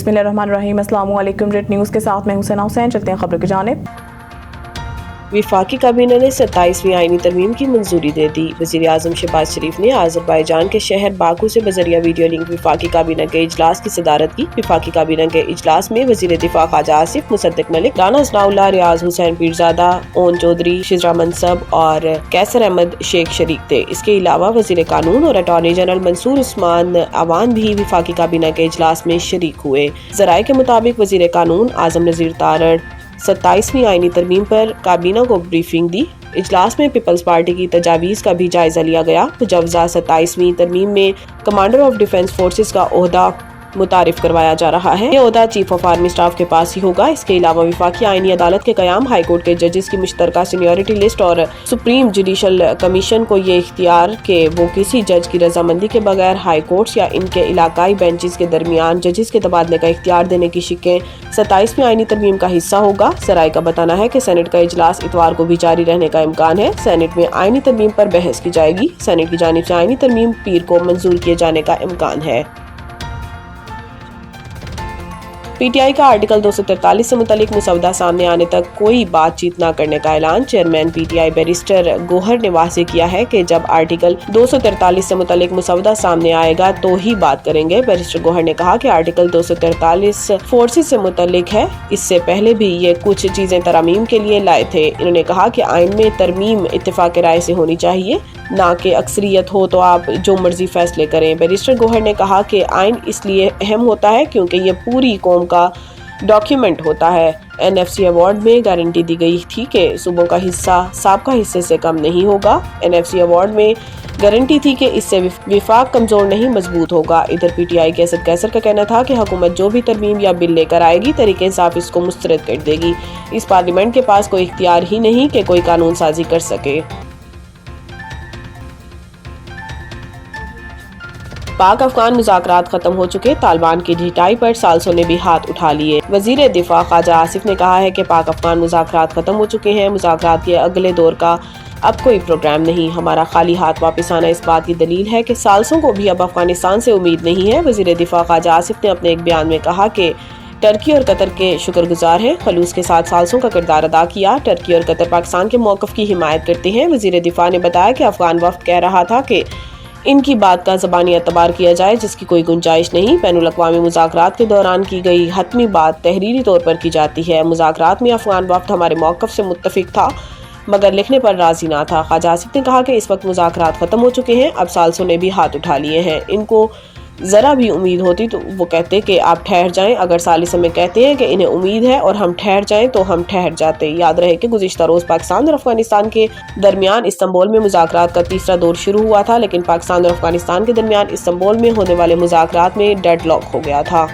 बिस्मिल्लाहिर्रहमानिर्रहीम। अस्सलामु अलैकुम। रेड न्यूज़ के साथ मैं हुसैना हुसैन। चलते हैं खबर की जानिब। वफाकी काबीना ने 27वीं आईनी तरमीम की मंजूरी दे दी। वज़ीर आज़म शहबाज शरीफ ने आज़रबाईजान के शहर बाकू से बजरिया वीडियो लिंक वफाकी काबीना के इजलास की सदारत की। वफाकी काबीना के इजलास में वज़ीर दिफा ख्वाजा आसिफ, मुसद्दिक मलिक, राना सनाउल्लाह, रियाज हुसैन पीरजादा, ओन चौधरी, शिजरा मनसब और कैसर अहमद शेख शरीक थे। इसके अलावा वज़ीर कानून और अटॉर्नी जनरल मंसूर उस्मान अवान भी वफाकी काबीना के इजलास में शरीक हुए। ज़राए के मुताबिक वज़ीर कानून आज़म नज़ीर तारड़ 27वीं आईनी तरमीम पर काबीना को ब्रीफिंग दी। इजलास में पीपल्स पार्टी की तजावीज़ का भी जायजा लिया गया। मुजवजा 27वीं तरमीम में कमांडर ऑफ डिफेंस फोर्सेस का ओहदा मुतारिफ करवाया जा रहा है। ये ओहदा चीफ ऑफ आर्मी स्टाफ के पास ही होगा। इसके अलावा वफाकी आईनी अदालत के कयाम, हाई कोर्ट के जजेस की मुश्तरका सीनियरिटी लिस्ट और सुप्रीम जुडिशल कमीशन को ये इख्तियार कि वो किसी जज की रजामंदी के बगैर हाई कोर्ट्स या इनके इलाकाई बेंचेस के दरमियान जजेस के तबादले का इख्तियार देने की शिकें 27वीं आईनी तरमीम का हिस्सा होगा। सराय का बताना है कि सेनेट का इजलास इतवार को भी जारी रहने का इम्कान है। सेनेट में आईनी तरमीम पर बहस की जाएगी। सेनेट की जानिब से आईनी तरमीम पीर को मंजूर किए जाने का इम्कान है। पीटीआई का आर्टिकल 243 से मुतालिक मुसवदा सामने आने तक कोई बातचीत न करने का ऐलान। चेयरमैन पीटीआई बैरिस्टर गोहर ने वाज़ेह किया है कि जब आर्टिकल 243 से मुतालिक मुसवदा सामने आएगा तो ही बात करेंगे। बैरिस्टर गोहर ने कहा कि आर्टिकल 243 फोर्सेस से मुतालिक है। इससे पहले भी ये कुछ चीजें तरमीम के लिए लाए थे। इन्होंने कहा कि आइन में तरमीम इत्तेफाक राय से होनी चाहिए, ना कि अक्सरियत हो तो आप जो मर्जी फैसले करें। बैरिस्टर गोहर ने कहा कि आइन इसलिए अहम होता है क्योंकि ये पूरी कौम का डॉक्यूमेंट होता है। एनएफसी अवार्ड में गारंटी दी गई थी कि सूबों का हिस्सा साबका हिस्से से कम नहीं होगा। एनएफसी अवार्ड में गारंटी थी कि इससे विफाक कमजोर नहीं मजबूत होगा। इधर पीटीआई के असद कैसर का कहना था कि हुकूमत जो भी तरमीम या बिल लेकर आएगी तरीके इंसाफ इसको मुस्तरद कर देगी। इस पार्लियामेंट के पास कोई इख्तियार ही नहीं कि कोई कानून साजी कर सके। पाक अफगान मुज़ाकरात खत्म हो चुके, तालिबान की ढिठाई पर साल्सों ने भी हाथ उठा लिए। वज़ीर दिफा ख्वाजा आसिफ ने कहा है कि पाक अफगान मुज़ाकरात खत्म हो चुके हैं। मुज़ाकरात के अगले दौर का अब कोई प्रोग्राम नहीं। हमारा खाली हाथ वापस आना इस बात की दलील है कि साल्सों को भी अब अफगानिस्तान से उम्मीद नहीं है। वज़ीर दिफा ख्वाजा आसिफ ने अपने एक बयान में कहा कि टर्की और कतर के शुक्रगुजार हैं, खलूस के साथ साल्सों का किरदार अदा किया। टर्की और कतर पाकिस्तान के मौक़िफ़ की हिमायत करते हैं। वज़ीर दिफा ने बताया कि अफगान वफ़द कह रहा था कि इनकी बात का ज़बानी एतबार किया जाए जिसकी कोई गुंजाइश नहीं। बैनुल-अक़वामी मुज़ाकरात के दौरान की गई हतमी बात तहरीरी तौर पर की जाती है। मुज़ाकरात में अफ़गान वफ़द हमारे मौक़िफ़ से मुत्तफ़िक़ था मगर लिखने पर राज़ी ना था। ख्वाजा आसिफ ने कहा कि इस वक्त मुज़ाकरात ख़त्म हो चुके हैं, अब साल्सों ने भी हाथ उठा लिए हैं। इनको ज़रा भी उम्मीद होती तो वो कहते कि आप ठहर जाएं। अगर सालिस हमें कहते हैं कि इन्हें उम्मीद है और हम ठहर जाएं तो हम ठहर जाते। याद रहे कि गुज़िश्ता रोज़ पाकिस्तान और अफगानिस्तान के दरमियान इस्तांबुल में मुज़ाकरात का तीसरा दौर शुरू हुआ था, लेकिन पाकिस्तान और अफगानिस्तान के दरमियान इस्तांबुल में होने वाले मुज़ाकरात में डेडलॉक हो गया था।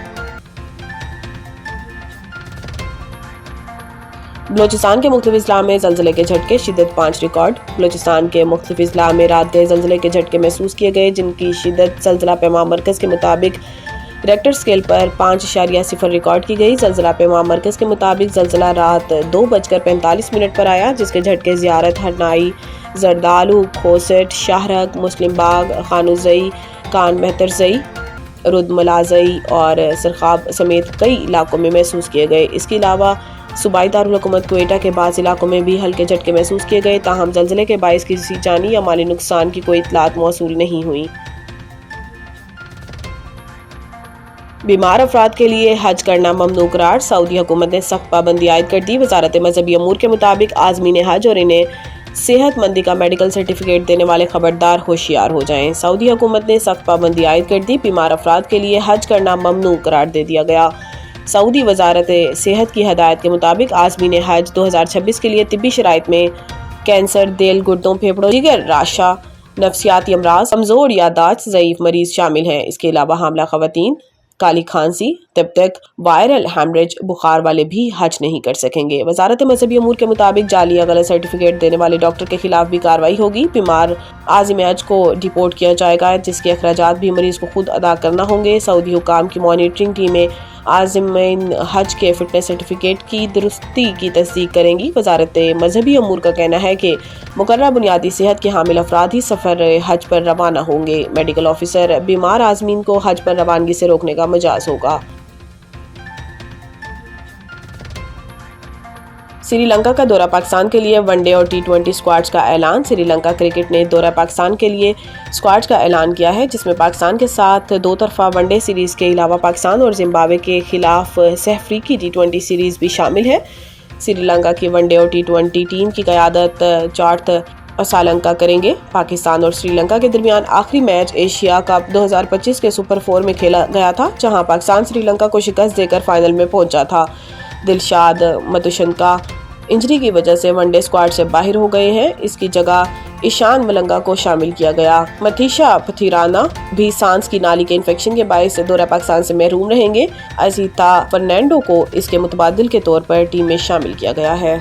बलोचिस्तान के मुख्तलिफ अजला में ज़लज़ले के झटके, शिद्दत 5 रिकॉर्ड। बलोचिस्तान के मुख्तलिफ अजला में रात गए ज़लज़ले के झटके महसूस किए गए, जिनकी शिद्दत ज़लज़ला पैमा मरकज़ के मुताबिक रेक्टर स्केल पर 5.0 रिकॉर्ड की गई। ज़लज़ला पैमा मरकज़ के मुताबिक ज़लज़ला रात 2:45 पर आया, जिसके झटके ज़ियारत, हरनाई, जरदालू, खोसट, शाहरग, मुस्लिम बाग, खानुज़ई, कान मेहतरज़ई, रुदमलाज़ई और सरखाब समेत कई इलाकों में महसूस किए गए। इसके अलावा सूबाई दारुल हुकूमत क्वेटा के बाज़ इलाकों में भी हल्के झटके महसूस किए गए। ताहम ज़लज़ले के बाइस किसी जानी या माली नुकसान की कोई इतलात मौसूल नहीं हुई। बीमार अफराद के लिए हज करना ममनू करार, सऊदी हुकूमत ने सख्त पाबंदी आयद कर दी। वजारत मजहबी अमूर के मुताबिक आज़मीन हज और इन्हें सेहतमंदी का मेडिकल सर्टिफिकेट देने वाले खबरदार होशियार हो जाएं। सऊदी हुकूमत ने सख्त पाबंदी आयद कर दी। बीमार अफराद के लिए हज करना ममनू करार दे दिया गया। सऊदी वजारत सेहत की हदायत के मुताबिक आज़मीन हज 2026 के लिए तिब्बी शराइत में कैंसर, दिल, गुर्दों, फेफड़ों, जिगर, राशा, नफ्सियाती अमराज, कमज़ोर यादाश्त, ज़ईफ़ मरीज शामिल हैं। इसके अलावा हामला ख़वातीन, काली खांसी, तब तक वायरल हैमरेज, बुखार वाले भी हज नहीं कर सकेंगे। वजारत मजहबी अमूर के मुताबिक जाली या गलत सर्टिफिकेट देने वाले डॉक्टर के खिलाफ भी कार्रवाई होगी। बीमार आज़िम हज को डिपोर्ट किया जाएगा, जिसके अखराजात भी मरीज को खुद अदा करना होंगे। सऊदी हुकाम की मॉनिटरिंग टीमें आज़िमीन हज के फिटनेस सर्टिफिकेट की दुरुस्ती की तस्दीक करेंगी। वजारत मजहबी अमूर का कहना है कि मुकर्रर बुनियादी सेहत के हामिल अफराद ही सफ़र हज पर रवाना होंगे। मेडिकल ऑफिसर बीमार आज़मीन को हज पर रवानगी से रोकने का मजाज होगा। سری لنکا کا دورہ پاکستان کے لیے ون ڈے اور T20 اسکواڈز کا اعلان۔ سری لنکا کرکٹ نے دورہ پاکستان کے لیے اسکواڈز کا اعلان کیا ہے، جس میں پاکستان کے ساتھ 2 طرفہ ون ڈے سیریز کے علاوہ پاکستان اور زمبابوے کے خلاف سہ افریقی T20 سیریز بھی شامل ہے۔ سری لنکا کی ون ڈے اور T20 ٹیم کی قیادت چارتھ اسالنکا کریں گے۔ پاکستان اور سری لنکا کے درمیان آخری میچ ایشیا کپ 2025 کے سپر 4 میں کھیلا گیا تھا، جہاں پاکستان سری لنکا کو شکست دے کر فائنل میں پہنچا تھا۔ دلشاد متوشنکا انجری کی وجہ سے ون ڈے اسکواڈ سے باہر ہو گئے ہیں، اس کی جگہ ایشان ملنگا کو شامل کیا گیا۔ متیشا پتھیرانا بھی سانس کی نالی کے انفیکشن کے باعث دورہ پاکستان سے محروم رہیں گے۔ ازیتا فرنینڈو کو اس کے متبادل کے طور پر ٹیم میں شامل کیا گیا ہے۔